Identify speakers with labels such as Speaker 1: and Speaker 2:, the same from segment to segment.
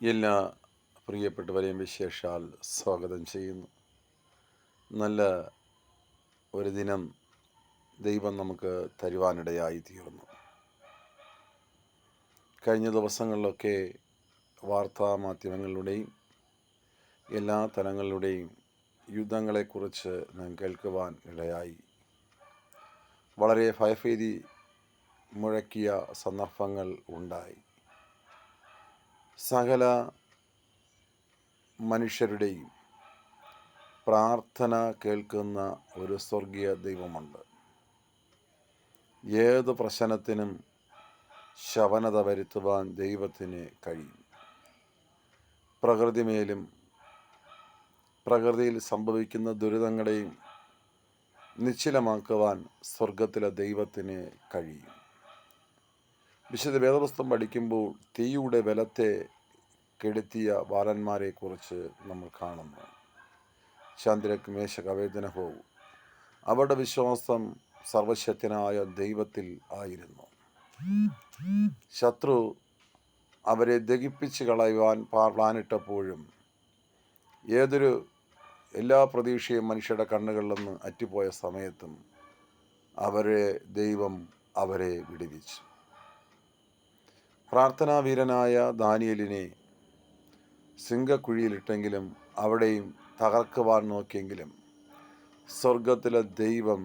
Speaker 1: എല്ലാ പ്രിയപ്പെട്ടവരെയും വിശേഷാൽ സ്വാഗതം ചെയ്യുന്നു. നല്ല ഒരു ദിനം ദൈവം നമുക്ക് തരുവാനിടയായി തീർന്നു. കഴിഞ്ഞ ദിവസങ്ങളിലൊക്കെ വാർത്താമാധ്യമങ്ങളിലൂടെയും എല്ലാ തലങ്ങളിലൂടെയും യുദ്ധങ്ങളെക്കുറിച്ച് നാം കേൾക്കുവാൻ ഇടയായി. വളരെ ഭയഭീതി മുഴക്കിയ സന്ദർഭങ്ങൾ ഉണ്ടായി. സകല മനുഷ്യരുടെയും പ്രാർത്ഥന കേൾക്കുന്ന ഒരു സ്വർഗീയ ദൈവമുണ്ട്. ഏത് പ്രശ്നത്തിനും ശമനത വരുത്തുവാൻ ദൈവത്തിന് കഴിയും. പ്രകൃതിമേലും പ്രകൃതിയിൽ സംഭവിക്കുന്ന ദുരിതങ്ങളെയും നിശ്ചലമാക്കുവാൻ സ്വർഗത്തിലെ ദൈവത്തിന് കഴിയും. വിശുദ്ധ വേദപുസ്തകം പഠിക്കുമ്പോൾ തീയുടെ ബലത്തെ കെടുത്തിയ ബാലന്മാരെക്കുറിച്ച് നമ്മൾ കാണുന്നു. ചന്ദ്രക് മേശക് അബേദ്നെഗോ അവരുടെ വിശ്വാസം സർവശക്തനായ ദൈവത്തിൽ ആയിരുന്നു. ശത്രു അവരെ ദഹിപ്പിച്ച് കളയുവാൻ പ്ലാനിട്ടപ്പോഴും എല്ലാ പ്രതീക്ഷയും മനുഷ്യരുടെ കണ്ണുകളിൽ നിന്ന് അറ്റുപോയ സമയത്തും ദൈവം അവരെ വിടുവിച്ചു. പ്രാർത്ഥനാവീരനായ ദാനിയേലിനെ സിംഹക്കുഴിയിലിട്ടെങ്കിലും അവിടെയും തകർക്കുവാൻ നോക്കിയെങ്കിലും സ്വർഗത്തിലെ ദൈവം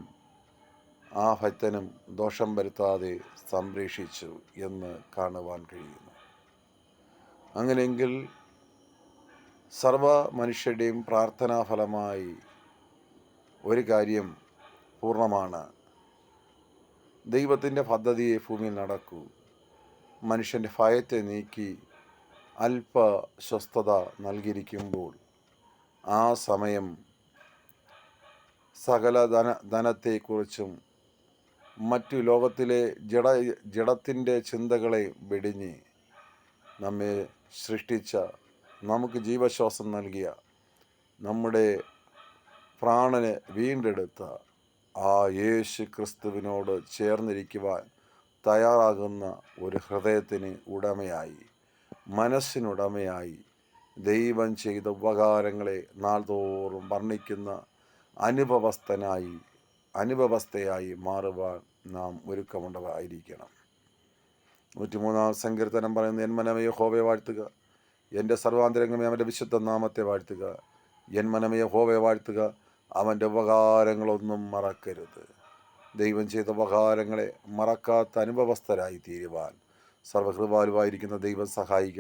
Speaker 1: ആ ഭക്തനും ദോഷം വരുത്താതെ സംരക്ഷിച്ചു എന്ന് കാണുവാൻ കഴിയുന്നു. അങ്ങനെയെങ്കിൽ സർവ മനുഷ്യരുടെയും പ്രാർത്ഥനാഫലമായി ഒരു കാര്യം പൂർണ്ണമാണ്. ദൈവത്തിൻ്റെ പദ്ധതിയെ ഭൂമിയിൽ നടക്കൂ. മനുഷ്യൻ്റെ ഭയത്തെ നീക്കി അല്പ സ്വസ്ഥത നൽകിയിരിക്കുമ്പോൾ ആ സമയം സകല ധനത്തെക്കുറിച്ചും മറ്റു ലോകത്തിലെ ജഡത്തിൻ്റെ ചിന്തകളെ വെടിഞ്ഞ് നമ്മെ സൃഷ്ടിച്ച, നമുക്ക് ജീവശ്വാസം നൽകിയ, നമ്മുടെ പ്രാണനെ വീണ്ടെടുത്ത ആ യേശു ക്രിസ്തുവിനോട് ചേർന്നിരിക്കുവാൻ തയ്യാറാകുന്ന ഒരു ഹൃദയത്തിന് ഉടമയായി, മനസ്സിനുടമയായി, ദൈവം ചെയ്ത ഉപകാരങ്ങളെ നാൾതോറും വർണ്ണിക്കുന്ന അനുഭവസ്ഥയായി മാറുവാൻ നാം ഒരുക്കമുള്ളതായിരിക്കണം. 103-ാം സങ്കീർത്തനം പറയുന്നത്, എൻ മനമേ യഹോവയെ വാഴ്ത്തുക, എൻ്റെ സർവാന്തരംഗമേ അവൻ്റെ വിശുദ്ധ നാമത്തെ വാഴ്ത്തുക. എൻ മനമേ യഹോവയെ വാഴ്ത്തുക, അവൻ്റെ ഉപകാരങ്ങളൊന്നും മറക്കരുത്. ദൈവം ചെയ്ത ഉപകാരങ്ങളെ മറക്കാത്ത അനുഭവസ്ഥരായി തീരുവാൻ സർവ്വകൃപാലുവായിരിക്കുന്ന ദൈവം സഹായിക്കട്ടെ.